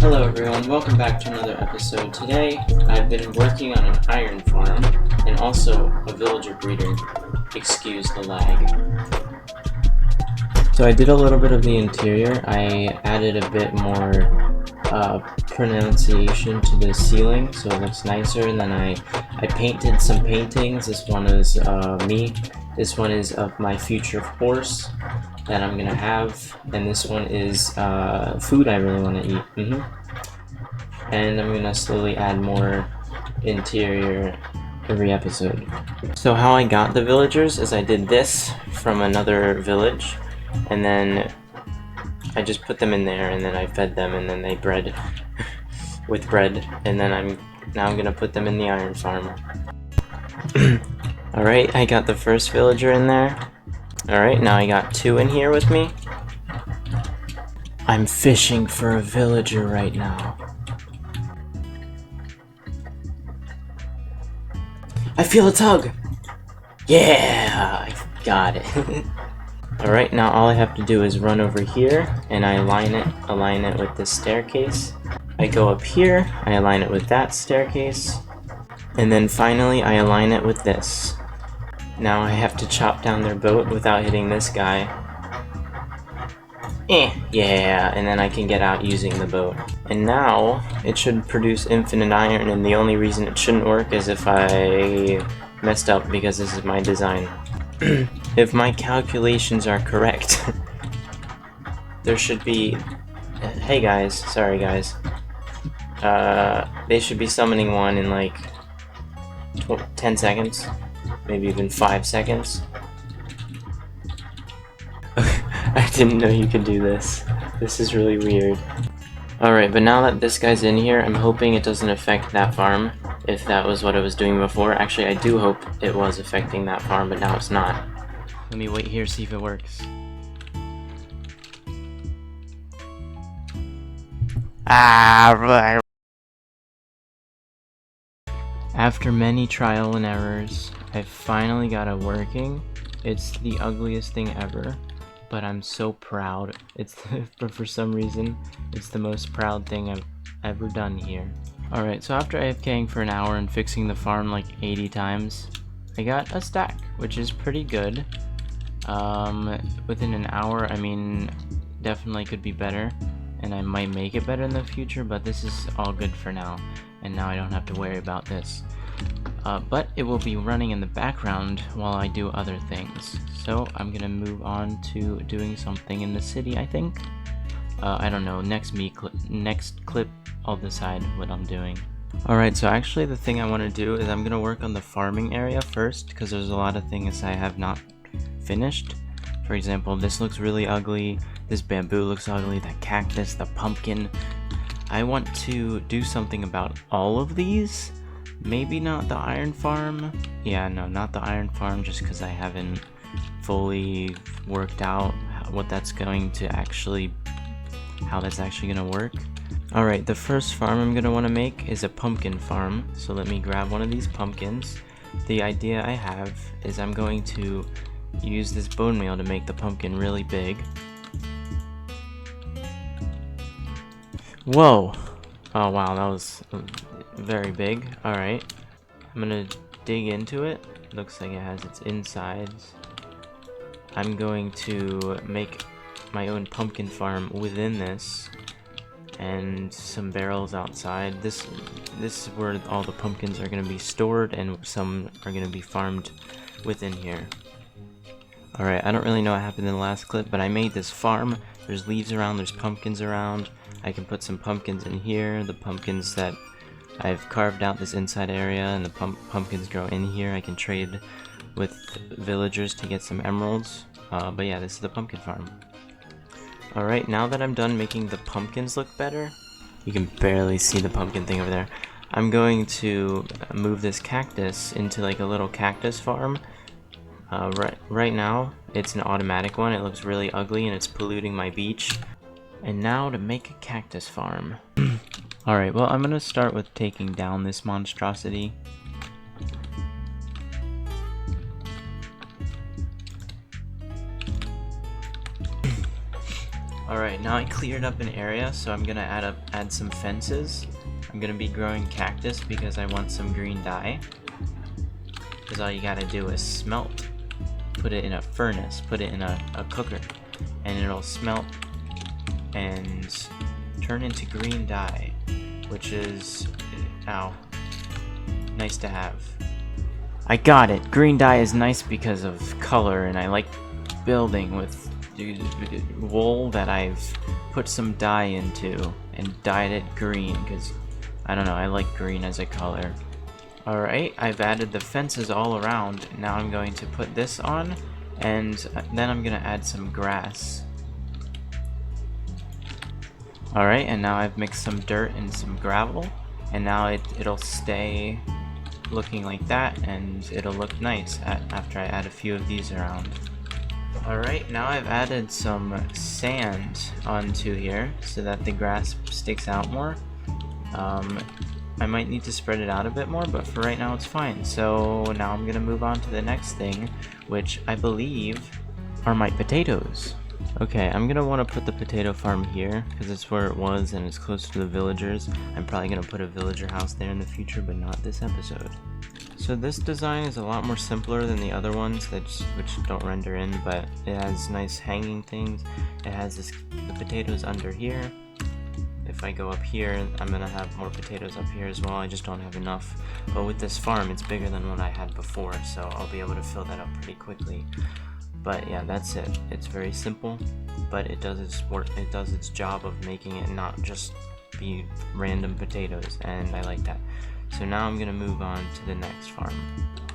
Hello everyone, welcome back to another episode. Today, I've been working on an iron farm, and also a villager breeder. Excuse the lag. So I did a little bit of the interior. I added a bit more pronunciation to the ceiling, so it looks nicer, and then I painted some paintings. This one is me. This one is of my future horse that I'm gonna have, and this one is food I really want to eat. And I'm gonna slowly add more interior every episode. So how I got the villagers is I did this from another village, and then I just put them in there, and then I fed them, and then they bred with bread, and then I'm gonna put them in the iron farm. Alright, I got the first villager in there. Alright, now I got 2 in here with me. I'm fishing for a villager right now. I feel a tug! Yeah! I got it. Alright, now all I have to do is run over here, and I align it with this staircase. I go up here, I align it with that staircase, and then finally I align it with this. Now I have to chop down their boat without hitting this guy. Yeah, and then I can get out using the boat. And now, it should produce infinite iron, and the only reason it shouldn't work is if I messed up, because this is my design. If my calculations are correct, there should be... Hey guys, sorry guys. They should be summoning one in like 10 seconds. Maybe even 5 seconds. I didn't know you could do this. This is really weird. Alright, but now that this guy's in here, I'm hoping it doesn't affect that farm, if that was what I was doing before. Actually, I do hope it was affecting that farm, but now it's not. Let me wait here, see if it works. After many trial and errors, I finally got it working. It's the ugliest thing ever, but I'm so proud. But for some reason, it's the most proud thing I've ever done here. Alright, so after AFKing for an hour and fixing the farm like 80 times, I got a stack, which is pretty good. Within an hour, I mean, definitely could be better, and I might make it better in the future, but this is all good for now, and now I don't have to worry about this. But it will be running in the background while I do other things. So I'm gonna move on to doing something in the city, I think. I don't know, next clip, I'll decide what I'm doing. Alright, so actually the thing I want to do is I'm gonna work on the farming area first, because there's a lot of things I have not finished. For example, this looks really ugly, this bamboo looks ugly, that cactus, the pumpkin. I want to do something about all of these. Maybe not the iron farm. Yeah, no, not the iron farm, just because I haven't fully worked out what that's going to actually, how that's actually gonna work. Alright, the first farm I'm gonna want to make is a pumpkin farm. So let me grab one of these pumpkins. The idea I have is I'm going to use this bone meal to make the pumpkin really big. Whoa! Oh wow, that was very big. Alright. I'm gonna dig into it. Looks like it has its insides. I'm going to make my own pumpkin farm within this. And some barrels outside. This is where all the pumpkins are gonna be stored, and some are gonna be farmed within here. Alright, I don't really know what happened in the last clip, but I made this farm. There's leaves around, there's pumpkins around. I can put some pumpkins in here. The pumpkins that I've carved out this inside area, and the pumpkins grow in here. I can trade with villagers to get some emeralds. But yeah, this is the pumpkin farm. Alright, now that I'm done making the pumpkins look better, you can barely see the pumpkin thing over there. I'm going to move this cactus into like a little cactus farm. Right now, it's an automatic one. It looks really ugly and it's polluting my beach. And now to make a cactus farm. Alright, well I'm gonna start with taking down this monstrosity. Alright, now I cleared up an area, so I'm gonna add some fences. I'm gonna be growing cactus because I want some green dye. Because all you gotta do is smelt, put it in a furnace, put it in a cooker, and it'll smelt and turn into green dye, which is, nice to have. I got it! Green dye is nice because of color, and I like building with wool that I've put some dye into and dyed it green, because, I don't know, I like green as a color. Alright, I've added the fences all around. Now I'm going to put this on, and then I'm going to add some grass. Alright, and now I've mixed some dirt and some gravel, and now it'll stay looking like that, and it'll look nice after I add a few of these around. Alright, now I've added some sand onto here so that the grass sticks out more. I might need to spread it out a bit more, but for right now it's fine. So now I'm gonna move on to the next thing, which I believe are my potatoes. Okay, I'm gonna want to put the potato farm here because it's where it was and it's close to the villagers. I'm probably gonna put a villager house there in the future, but not this episode. So this design is a lot more simpler than the other ones which don't render in, but it has nice hanging things. It has the potatoes under here. If I go up here, I'm gonna have more potatoes up here as well. I just don't have enough. But with this farm, it's bigger than what I had before, so I'll be able to fill that up pretty quickly. But yeah, that's it. It's very simple, but it does its work. It does its job of making it not just be random potatoes, and I like that. So now I'm gonna move on to the next farm.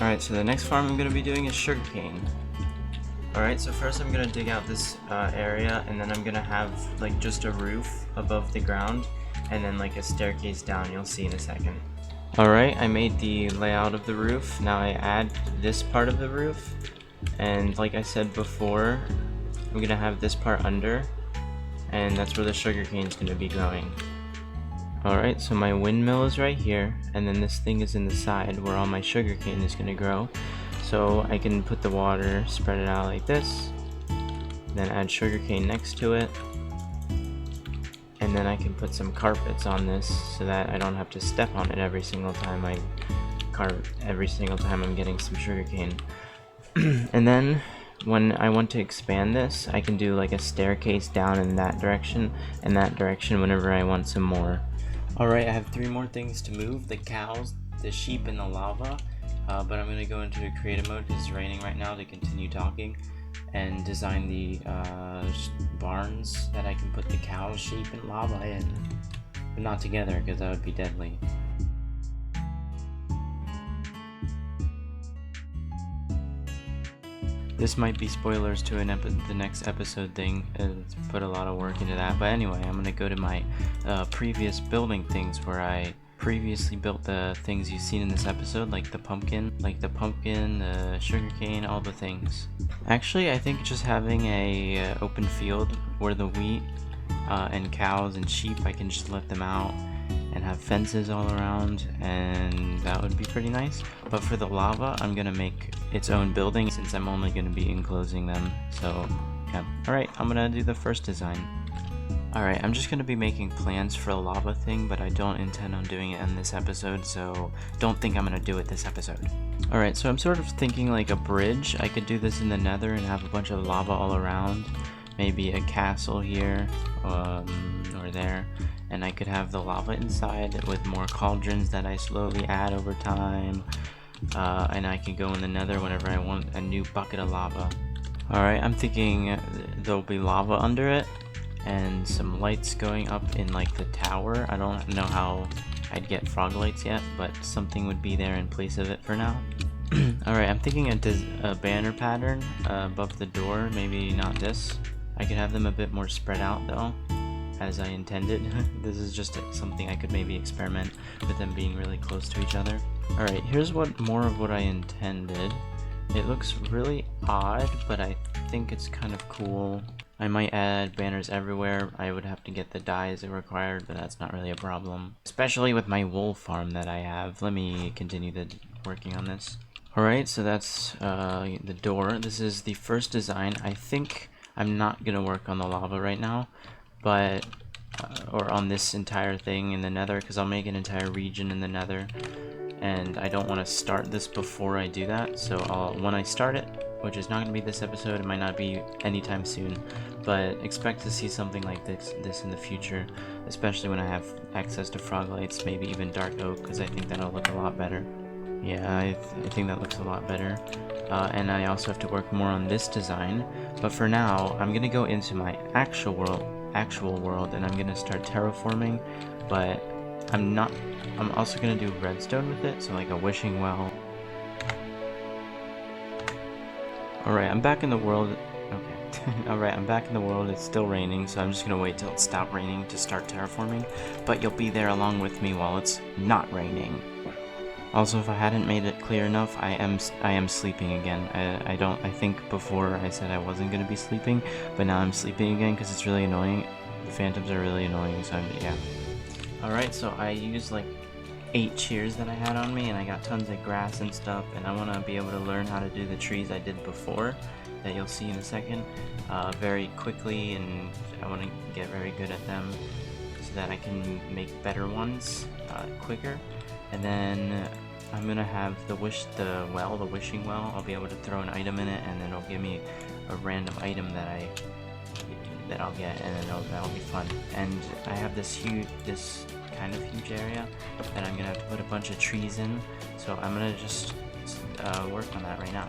Alright, so the next farm I'm gonna be doing is sugarcane. Alright, so first I'm gonna dig out this area, and then I'm gonna have like just a roof above the ground, and then like a staircase down. You'll see in a second. Alright, I made the layout of the roof. Now I add this part of the roof, and like I said before, I'm gonna have this part under, and that's where the sugarcane is gonna be growing. Alright, so my windmill is right here, and then this thing is in the side where all my sugarcane is gonna grow. So I can put the water, spread it out like this, then add sugarcane next to it, and then I can put some carpets on this so that I don't have to step on it every single time I'm getting some sugarcane. And then when I want to expand this, I can do like a staircase down in that direction and that direction whenever I want some more. Alright, I have 3 more things to move: the cows, the sheep, and the lava. But I'm going to go into creative mode because it's raining right now to continue talking, and design the barns that I can put the cows, sheep, and lava in. But not together because that would be deadly. This might be spoilers to the next episode thing. It's put a lot of work into that. But anyway, I'm going to go to my previous building things where I previously built the things you've seen in this episode, like the pumpkin, the sugarcane, all the things. Actually, I think just having a open field where the wheat and cows and sheep, I can just let them out and have fences all around, and that would be pretty nice. But for the lava, I'm gonna make its own building since I'm only gonna be enclosing them. So yeah. Alright, I'm gonna do the first design. Alright, I'm just going to be making plans for a lava thing, but I don't intend on doing it in this episode, so don't think I'm going to do it this episode. Alright, so I'm sort of thinking like a bridge. I could do this in the nether and have a bunch of lava all around. Maybe a castle here, or there. And I could have the lava inside with more cauldrons that I slowly add over time. And I can go in the nether whenever I want a new bucket of lava. Alright, I'm thinking there'll be lava under it, and some lights going up in like the tower. I don't know how I'd get frog lights yet, but something would be there in place of it for now. Alright, I'm thinking a banner pattern above the door, maybe not this. I could have them a bit more spread out though, as I intended. This is just something I could maybe experiment with them being really close to each other. Alright, here's more of what I intended. It looks really odd, but I think it's kind of cool. I might add banners everywhere. I would have to get the dyes required, but that's not really a problem. Especially with my wool farm that I have. Let me continue working on this. Alright, so that's the door. This is the first design. I think I'm not gonna work on the lava right now, but or on this entire thing in the nether, because I'll make an entire region in the nether, and I don't want to start this before I do that. So when I start it, which is not going to be this episode, it might not be anytime soon, but expect to see something like this in the future, especially when I have access to frog lights, maybe even dark oak, because I think that'll look a lot better. Yeah, I think that looks a lot better. And I also have to work more on this design, but for now I'm gonna go into my actual world, and I'm gonna start terraforming, but I'm also gonna do redstone with it, so like a wishing well. Alright, I'm back in the world. Okay. Alright, I'm back in the world. It's still raining, so I'm just gonna wait till it stops raining to start terraforming, but you'll be there along with me while it's not raining. Also, if I hadn't made it clear enough, I am sleeping again. I think before I said I wasn't gonna be sleeping, but now I'm sleeping again because it's really annoying. The phantoms are really annoying, so yeah. Alright, so I used like 8 shears that I had on me, and I got tons of grass and stuff, and I want to be able to learn how to do the trees I did before, that you'll see in a second, very quickly, and I want to get very good at them so that I can make better ones quicker. And then I'm gonna have the wishing well. I'll be able to throw an item in it, and then it'll give me a random item that I'll get, and then that'll be fun. And I have this kind of huge area that I'm gonna have to put a bunch of trees in, so I'm gonna just work on that right now.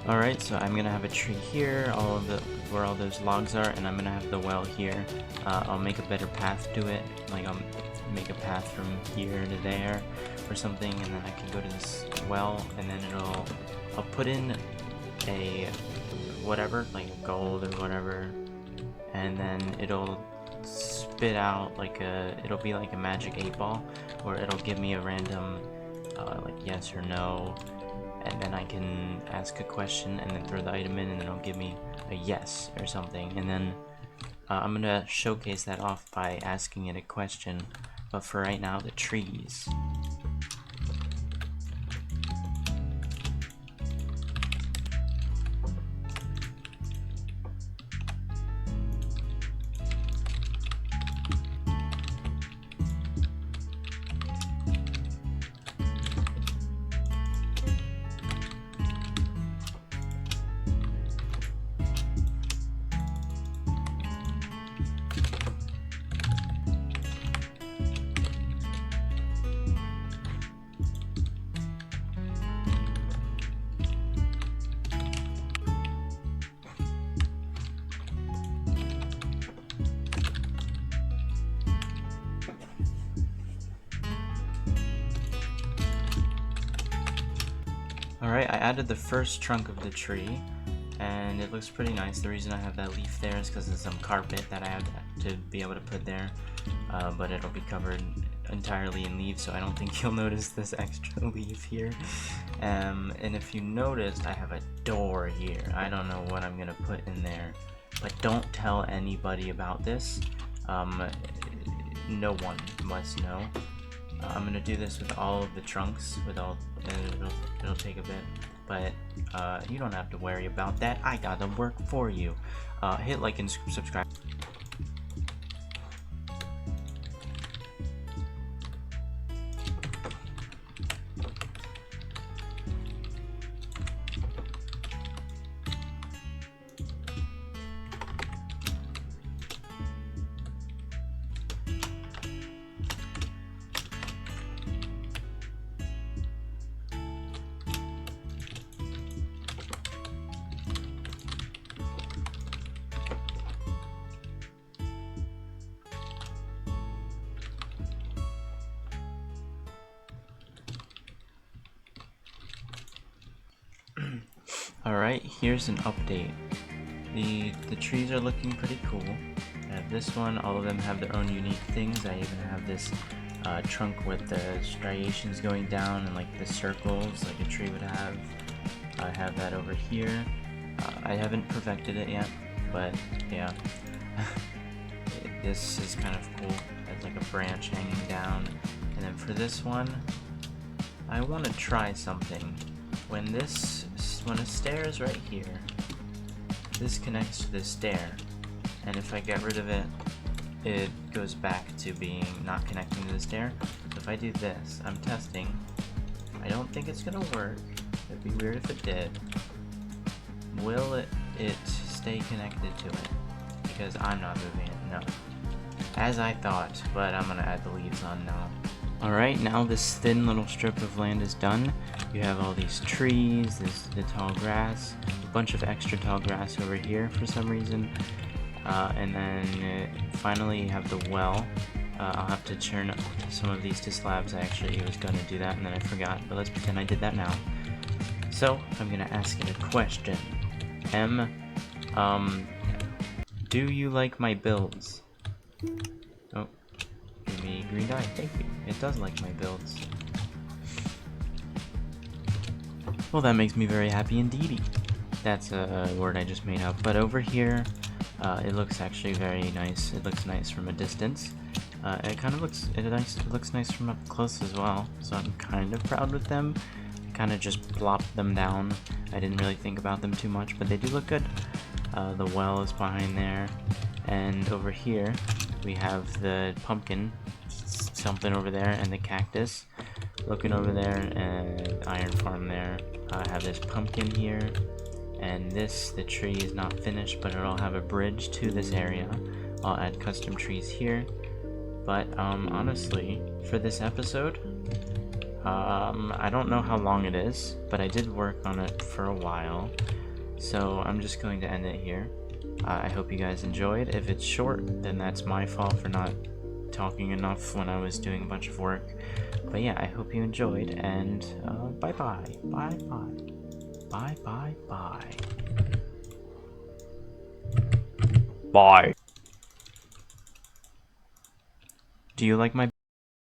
Alright, so I'm gonna have a tree here, where all those logs are, and I'm gonna have the well here. I'll make a better path to it, like I'll make a path from here to there or something, and then I can go to this well, and then I'll put in a whatever, like a gold or whatever, and then it'll spit out it'll be like a magic 8-ball, where it'll give me a random like yes or no, and then I can ask a question and then throw the item in, and then it'll give me a yes or something. And then I'm gonna showcase that off by asking it a question, but for right now, the trees. Alright, I added the first trunk of the tree, and it looks pretty nice. The reason I have that leaf there is because of some carpet that I have to be able to put there, but it'll be covered entirely in leaves, so I don't think you'll notice this extra leaf here. And if you noticed, I have a door here. I don't know what I'm gonna put in there, but don't tell anybody about this. No one must know. I'm gonna do this with all of the trunks, and it'll take a bit, but you don't have to worry about that. I got the work for you. Hit like and subscribe. Alright, here's an update. The trees are looking pretty cool. I have this one, all of them have their own unique things. I even have this trunk with the striations going down and like the circles like a tree would have. I have that over here. I haven't perfected it yet, but yeah. This is kind of cool. It's like a branch hanging down. And then for this one, I want to try something. When this this one is stairs right here. This connects to this stair, and if I get rid of it, it goes back to being not connecting to the stair. So if I do this, I'm testing. I don't think it's gonna work. It'd be weird if it did. Will it stay connected to it? Because I'm not moving it, no. As I thought, but I'm gonna add the leaves on now. Alright, now this thin little strip of land is done. You have all these trees, the tall grass, a bunch of extra tall grass over here for some reason. And then finally you have the well. I'll have to turn some of these to slabs. I actually was going to do that and then I forgot, but let's pretend I did that now. So, I'm going to ask it a question. Do you like my builds? Oh, give me green dye, thank you. It does like my builds. Well, that makes me very happy indeedy. That's a word I just made up. But over here, it looks actually very nice. It looks nice from a distance. It kind of looks nice from up close as well. So I'm kind of proud with them. Kind of just plopped them down. I didn't really think about them too much, but they do look good. The well is behind there, and over here we have the pumpkin, something over there, and the cactus looking over there, and iron farm there. I have this pumpkin here, and the tree is not finished, but it'll have a bridge to this area. I'll add custom trees here, but honestly, for this episode, I don't know how long it is, but I did work on it for a while, so I'm just going to end it here. I hope you guys enjoyed. If it's short, then that's my fault for not talking enough when I was doing a bunch of work. But yeah, I hope you enjoyed, and bye-bye. Bye-bye. Bye-bye-bye. Bye. Do you like my